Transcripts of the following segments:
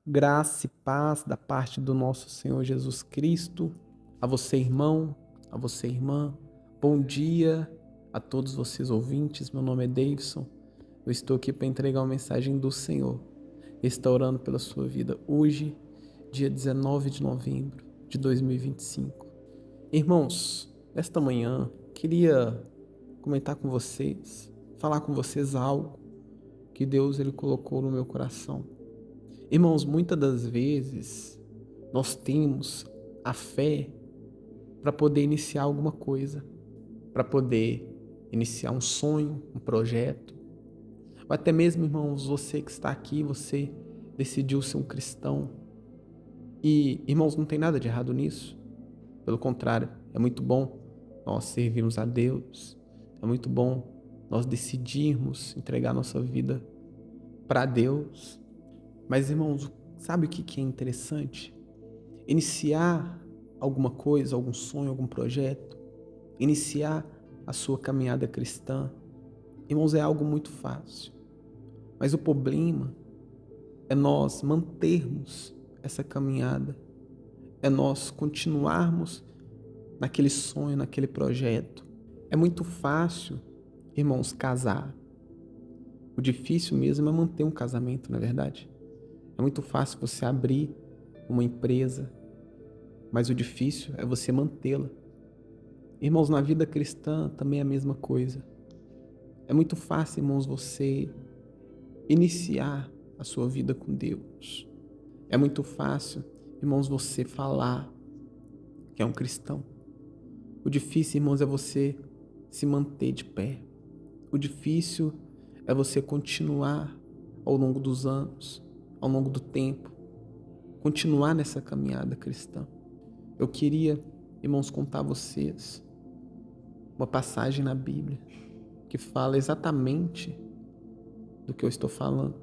Graça e paz da parte do nosso Senhor Jesus Cristo, a você, irmão, a você, irmã. Bom dia a todos vocês ouvintes. Meu nome é Davidson. Eu estou aqui para entregar uma mensagem do Senhor. Está orando pela sua vida hoje, dia 19 de novembro de 2025. Irmãos, nesta manhã, queria comentar com vocês, falar com vocês algo que Deus ele colocou no meu coração. Irmãos, muitas das vezes nós temos a fé para poder iniciar alguma coisa, para poder iniciar um sonho, um projeto, ou até mesmo, irmãos, você que está aqui, você decidiu ser um cristão. E, irmãos, não tem nada de errado nisso. Pelo contrário, é muito bom nós servirmos a Deus, é muito bom nós decidirmos entregar nossa vida para Deus. Mas, irmãos, sabe o que é interessante? Iniciar alguma coisa, algum sonho, algum projeto, iniciar a sua caminhada cristã, irmãos, é algo muito fácil. Mas o problema é nós mantermos essa caminhada, é nós continuarmos naquele sonho, naquele projeto. É muito fácil, irmãos, casar. O difícil mesmo é manter um casamento, não é verdade? É muito fácil você abrir uma empresa, mas o difícil é você mantê-la. Irmãos, na vida cristã também é a mesma coisa. É muito fácil, irmãos, você iniciar a sua vida com Deus. É muito fácil, irmãos, você falar que é um cristão. O difícil, irmãos, é você se manter de pé. O difícil é você continuar ao longo dos anos, ao longo do tempo, continuar nessa caminhada cristã. Eu queria, irmãos, contar a vocês uma passagem na Bíblia que fala exatamente do que eu estou falando.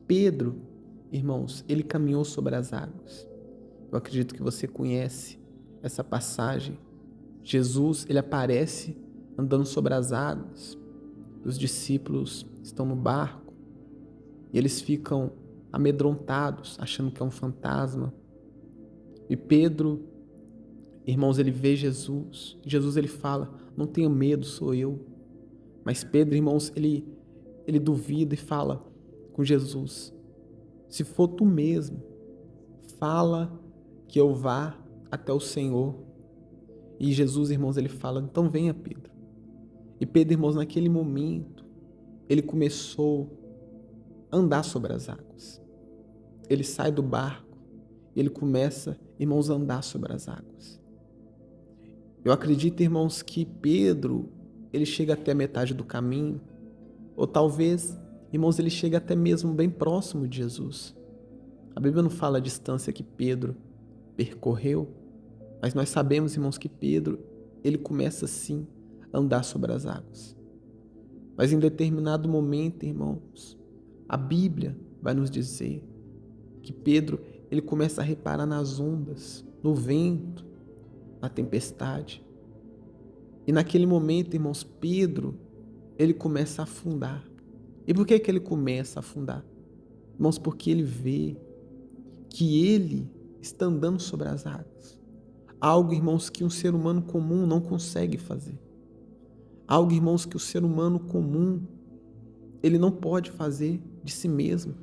Pedro, irmãos, ele caminhou sobre as águas. Eu acredito que você conhece essa passagem. Jesus, ele aparece andando sobre as águas. Os discípulos estão no barco e eles ficam amedrontados, achando que é um fantasma. E Pedro, irmãos, ele vê Jesus. Jesus, ele fala: não tenha medo, sou eu. Mas Pedro, irmãos, ele duvida e fala com Jesus: se for tu mesmo, fala que eu vá até o Senhor. E Jesus, irmãos, ele fala: então venha, Pedro. E Pedro, irmãos, naquele momento, ele começou a andar sobre as águas. Ele sai do barco e ele começa, irmãos, a andar sobre as águas. Eu acredito, irmãos, que Pedro, ele chega até a metade do caminho, ou talvez, irmãos, ele chega até mesmo bem próximo de Jesus. A Bíblia não fala a distância que Pedro percorreu, mas nós sabemos, irmãos, que Pedro, ele começa sim a andar sobre as águas. Mas em determinado momento, irmãos, a Bíblia vai nos dizer que Pedro, ele começa a reparar nas ondas, no vento, na tempestade. E naquele momento, irmãos, Pedro, ele começa a afundar. E por que ele começa a afundar? Irmãos, porque ele vê que ele está andando sobre as águas. Algo, irmãos, que um ser humano comum não consegue fazer. Algo, irmãos, que o ser humano comum, ele não pode fazer de si mesmo.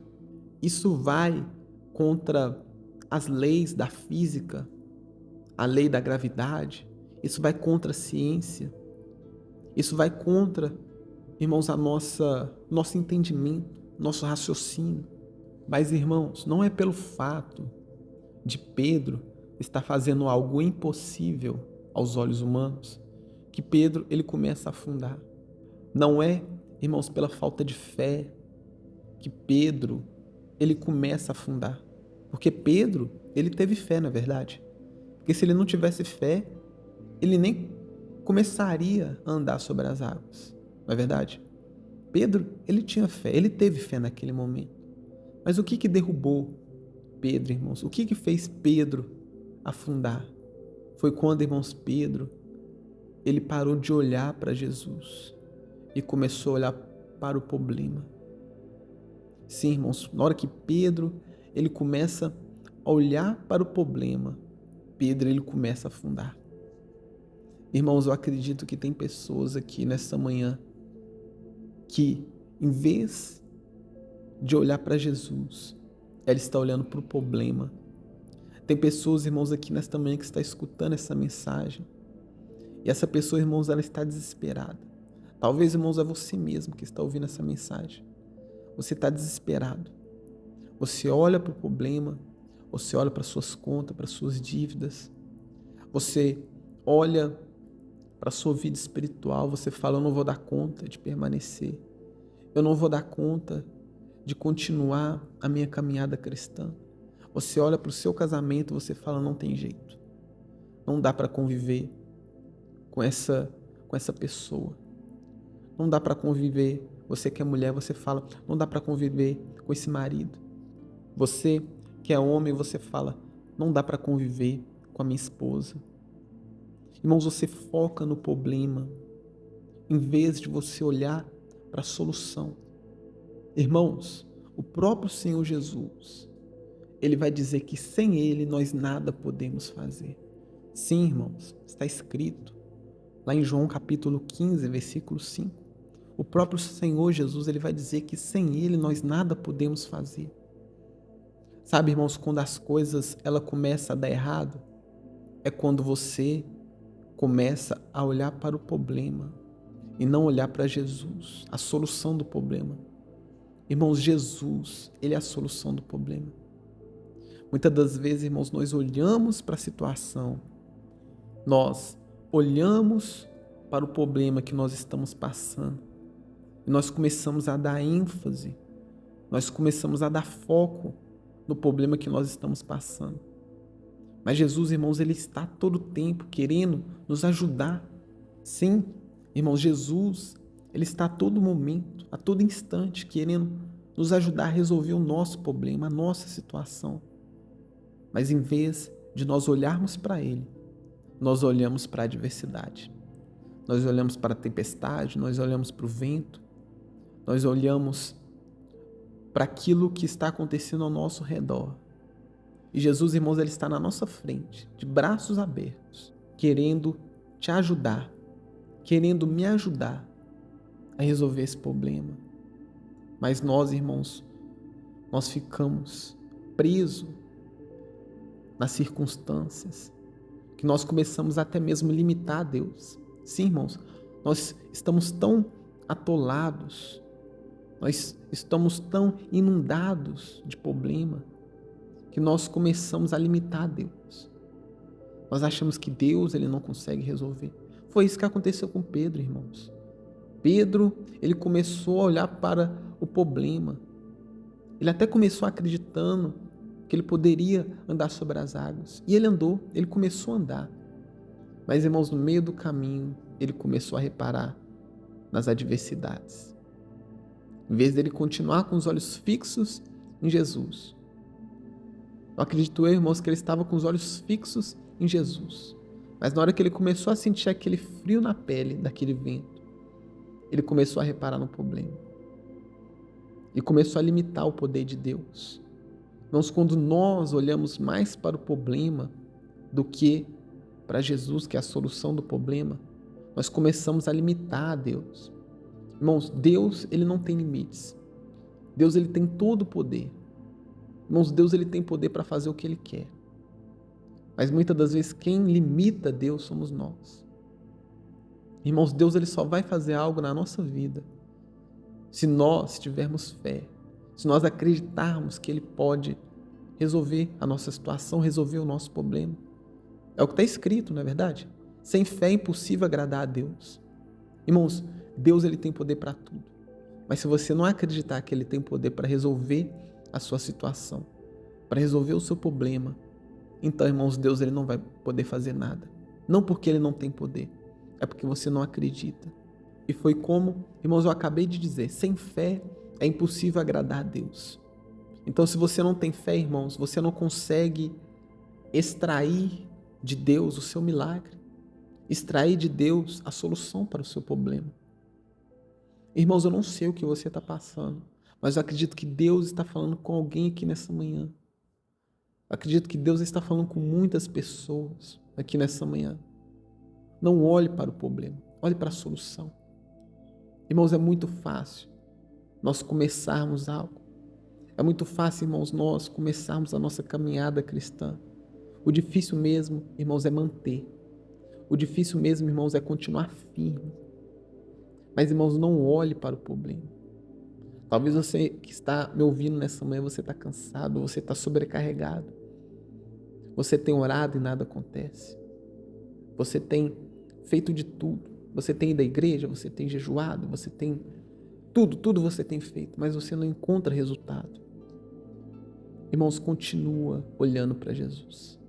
Isso vai contra as leis da física, a lei da gravidade. Isso vai contra a ciência. Isso vai contra, irmãos, nosso entendimento, nosso raciocínio. Mas, irmãos, não é pelo fato de Pedro estar fazendo algo impossível aos olhos humanos que Pedro, ele começa a afundar. Não é, irmãos, pela falta de fé que Pedro, ele começa a afundar. Porque Pedro, ele teve fé, na verdade. Porque se ele não tivesse fé, ele nem começaria a andar sobre as águas. Não é verdade? Pedro, ele tinha fé, ele teve fé naquele momento. Mas o que derrubou Pedro, irmãos? O que fez Pedro afundar? Foi quando, irmãos, Pedro, ele parou de olhar para Jesus e começou a olhar para o problema. Sim, irmãos, na hora que Pedro, ele começa a olhar para o problema, Pedro ele começa a afundar. Irmãos, eu acredito que tem pessoas aqui nessa manhã que, em vez de olhar para Jesus, ela está olhando para o problema. Tem pessoas, irmãos, aqui nesta manhã que está escutando essa mensagem. E essa pessoa, irmãos, ela está desesperada. Talvez, irmãos, é você mesmo que está ouvindo essa mensagem. Você está desesperado. Você olha para o problema, você olha para suas contas, para suas dívidas. Você olha para a sua vida espiritual, você fala, eu não vou dar conta de permanecer. Eu não vou dar conta de continuar a minha caminhada cristã. Você olha para o seu casamento, você fala, não tem jeito. Não dá para conviver com essa pessoa. Não dá para conviver. Você que é mulher, você fala, não dá para conviver com esse marido. Você que é homem, você fala, não dá para conviver com a minha esposa. Irmãos, você foca no problema, em vez de você olhar para a solução. Irmãos, o próprio Senhor Jesus, ele vai dizer que sem ele nós nada podemos fazer. Sim, irmãos, está escrito lá em João capítulo 15, versículo 5. O próprio Senhor Jesus, ele vai dizer que sem ele nós nada podemos fazer. Sabe, irmãos, quando as coisas ela começam a dar errado, é quando você começa a olhar para o problema e não olhar para Jesus, a solução do problema. Irmãos, Jesus, ele é a solução do problema. Muitas das vezes, irmãos, nós olhamos para a situação, nós olhamos para o problema que nós estamos passando e nós começamos a dar ênfase, nós começamos a dar foco no problema que nós estamos passando. Mas Jesus, irmãos, ele está a todo tempo querendo nos ajudar. Sim, irmãos, Jesus, ele está a todo momento, a todo instante, querendo nos ajudar a resolver o nosso problema, a nossa situação. Mas em vez de nós olharmos para ele, nós olhamos para a adversidade. Nós olhamos para a tempestade, nós olhamos para o vento, nós olhamos para aquilo que está acontecendo ao nosso redor. E Jesus, irmãos, ele está na nossa frente, de braços abertos, querendo te ajudar, querendo me ajudar a resolver esse problema. Mas nós, irmãos, nós ficamos presos nas circunstâncias, que nós começamos até mesmo a limitar a Deus. Sim, irmãos, nós estamos tão atolados, nós estamos tão inundados de problema, que nós começamos a limitar a Deus. Nós achamos que Deus ele não consegue resolver. Foi isso que aconteceu com Pedro, irmãos. Pedro, ele começou a olhar para o problema. Ele até começou acreditando que ele poderia andar sobre as águas. E ele andou, ele começou a andar. Mas, irmãos, no meio do caminho, ele começou a reparar nas adversidades. Em vez dele continuar com os olhos fixos em Jesus, eu acredito, irmãos, que ele estava com os olhos fixos em Jesus. Mas na hora que ele começou a sentir aquele frio na pele daquele vento, ele começou a reparar no problema. E começou a limitar o poder de Deus. Irmãos, quando nós olhamos mais para o problema do que para Jesus, que é a solução do problema, nós começamos a limitar a Deus. Irmãos, Deus, ele não tem limites. Deus, ele tem todo o poder. Irmãos, Deus ele tem poder para fazer o que ele quer. Mas muitas das vezes quem limita Deus somos nós. Irmãos, Deus ele só vai fazer algo na nossa vida se nós tivermos fé, se nós acreditarmos que ele pode resolver a nossa situação, resolver o nosso problema. É o que está escrito, não é verdade? Sem fé é impossível agradar a Deus. Irmãos, Deus ele tem poder para tudo. Mas se você não acreditar que ele tem poder para resolver a sua situação, para resolver o seu problema, então, irmãos, Deus ele não vai poder fazer nada. Não porque ele não tem poder, é porque você não acredita. E foi como, irmãos, eu acabei de dizer, sem fé é impossível agradar a Deus. Então, se você não tem fé, irmãos, você não consegue extrair de Deus o seu milagre, extrair de Deus a solução para o seu problema. Irmãos, eu não sei o que você está passando, mas eu acredito que Deus está falando com alguém aqui nessa manhã. Acredito que Deus está falando com muitas pessoas aqui nessa manhã. Não olhe para o problema, olhe para a solução. Irmãos, é muito fácil nós começarmos algo. É muito fácil, irmãos, nós começarmos a nossa caminhada cristã. O difícil mesmo, irmãos, é manter. O difícil mesmo, irmãos, é continuar firme. Mas, irmãos, não olhe para o problema. Talvez você que está me ouvindo nessa manhã, você está cansado, você está sobrecarregado. Você tem orado e nada acontece. Você tem feito de tudo. Você tem ido à igreja, você tem jejuado, você tem tudo você tem feito, mas você não encontra resultado. Irmãos, continua olhando para Jesus.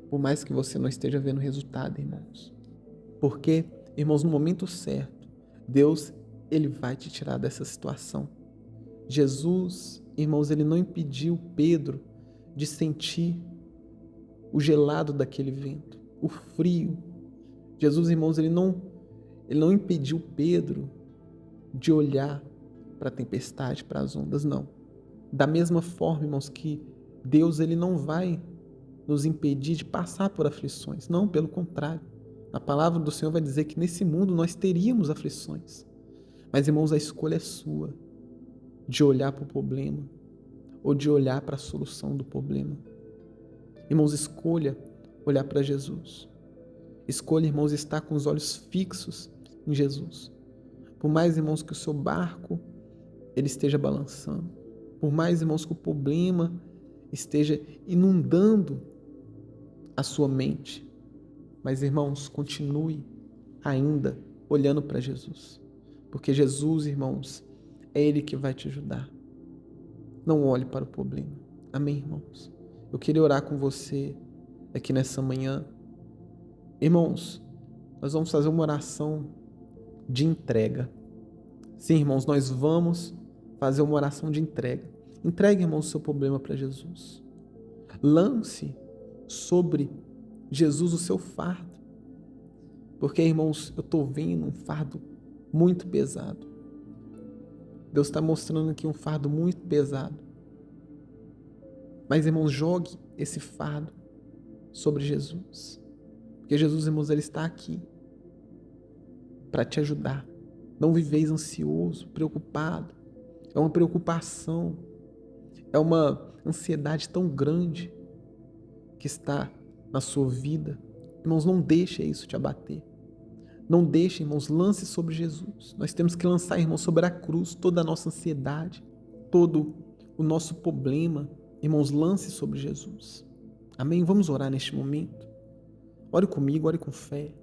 Por mais que você não esteja vendo resultado, irmãos. Porque, irmãos, no momento certo, Deus, Ele vai te tirar dessa situação. Jesus, irmãos, Ele não impediu Pedro de sentir o gelado daquele vento, o frio. Jesus, irmãos, Ele não impediu Pedro de olhar para a tempestade, para as ondas, não. Da mesma forma, irmãos, que Deus, Ele não vai nos impedir de passar por aflições. Não, pelo contrário. A palavra do Senhor vai dizer que nesse mundo nós teríamos aflições. Mas, irmãos, a escolha é sua de olhar para o problema ou de olhar para a solução do problema. Irmãos, escolha olhar para Jesus. Escolha, irmãos, estar com os olhos fixos em Jesus. Por mais, irmãos, que o seu barco ele esteja balançando. Por mais, irmãos, que o problema esteja inundando a sua mente. Mas, irmãos, continue ainda olhando para Jesus. Porque Jesus, irmãos, é Ele que vai te ajudar. Não olhe para o problema. Amém, irmãos? Eu queria orar com você aqui nessa manhã. Irmãos, nós vamos fazer uma oração de entrega. Sim, irmãos, nós vamos fazer uma oração de entrega. Entregue, irmãos, o seu problema para Jesus. Lance sobre Jesus o seu fardo. Porque, irmãos, eu estou vendo um fardo muito pesado. Deus está mostrando aqui um fardo muito pesado. Mas, irmãos, jogue esse fardo sobre Jesus. Porque Jesus, irmãos, Ele está aqui para te ajudar. Não viveis ansioso, preocupado. É uma preocupação, é uma ansiedade tão grande que está na sua vida. Irmãos, não deixe isso te abater. Não deixe, irmãos, lance sobre Jesus. Nós temos que lançar, irmãos, sobre a cruz toda a nossa ansiedade, todo o nosso problema. Irmãos, lance sobre Jesus. Amém? Vamos orar neste momento. Ore comigo, ore com fé.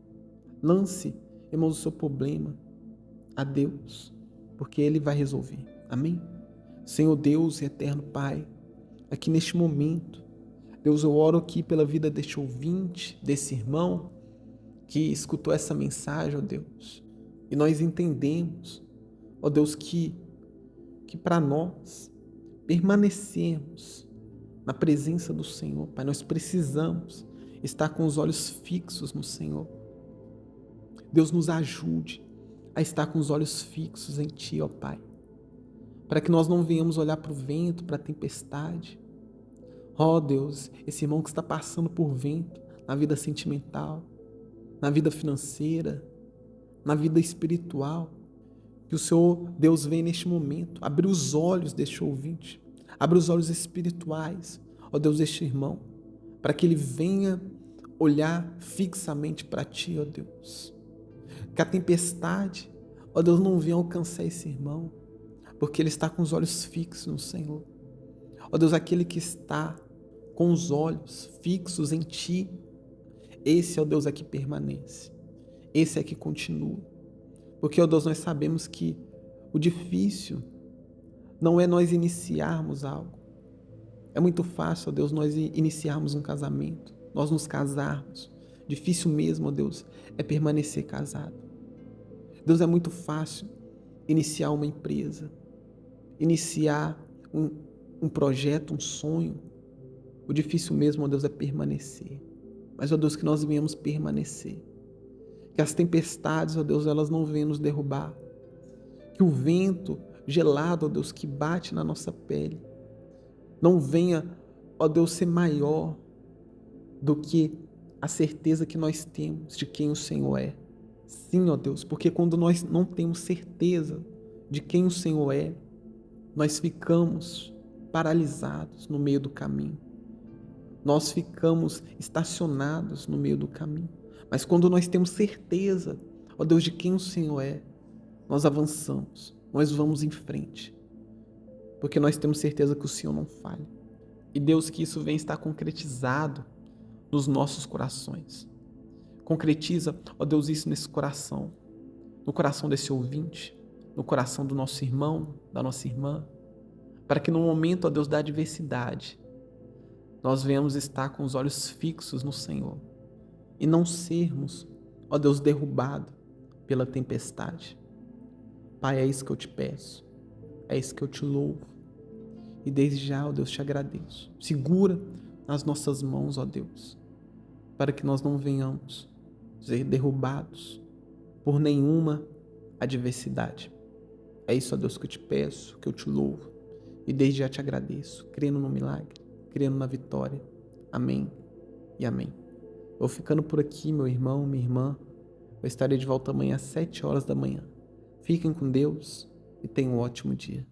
Lance, irmãos, o seu problema a Deus, porque Ele vai resolver. Amém? Senhor Deus e eterno Pai, aqui neste momento, Deus, eu oro aqui pela vida deste ouvinte, desse irmão que escutou essa mensagem, ó Deus. E nós entendemos, ó Deus, que para nós permanecermos na presença do Senhor, Pai, nós precisamos estar com os olhos fixos no Senhor. Deus, nos ajude a estar com os olhos fixos em Ti, ó Pai, para que nós não venhamos olhar para o vento, para a tempestade. Ó Deus, esse irmão que está passando por vento na vida sentimental, na vida financeira, na vida espiritual, que o Senhor, Deus, vem neste momento, abrir os olhos deste ouvinte, abrir os olhos espirituais, ó Deus, deste irmão, para que ele venha olhar fixamente para Ti, ó Deus. Que a tempestade, ó Deus, não venha alcançar esse irmão, porque ele está com os olhos fixos no Senhor. Ó Deus, aquele que está com os olhos fixos em Ti, esse, ó Deus, é que permanece, esse é que continua. Porque, ó Deus, nós sabemos que o difícil não é nós iniciarmos algo. É muito fácil, ó Deus, nós iniciarmos um casamento, nós nos casarmos. Difícil mesmo, ó Deus, é permanecer casado. Deus, é muito fácil iniciar uma empresa, iniciar um projeto, um sonho. O difícil mesmo, ó Deus, é permanecer. Mas, ó Deus, que nós venhamos permanecer. Que as tempestades, ó Deus, elas não venham nos derrubar. Que o vento gelado, ó Deus, que bate na nossa pele, não venha ó Deus, ser maior do que a certeza que nós temos de quem o Senhor é. Sim, ó Deus, porque quando nós não temos certeza de quem o Senhor é, nós ficamos paralisados no meio do caminho. Nós ficamos estacionados no meio do caminho. Mas quando nós temos certeza, ó Deus, de quem o Senhor é, nós avançamos, nós vamos em frente. Porque nós temos certeza que o Senhor não falha. E Deus, que isso venha estar concretizado nos nossos corações. Concretiza, ó Deus, isso nesse coração, no coração desse ouvinte, no coração do nosso irmão, da nossa irmã, para que no momento, ó Deus, da adversidade, nós venhamos estar com os olhos fixos no Senhor e não sermos, ó Deus, derrubados pela tempestade. Pai, é isso que eu te peço, é isso que eu te louvo e desde já, ó Deus, te agradeço. Segura nas nossas mãos, ó Deus, para que nós não venhamos ser derrubados por nenhuma adversidade. É isso, ó Deus, que eu te peço, que eu te louvo e desde já te agradeço, crendo no milagre, crendo na vitória. Amém e amém. Vou ficando por aqui, meu irmão, minha irmã. Eu estarei de volta amanhã às 7 horas da manhã. Fiquem com Deus e tenham um ótimo dia.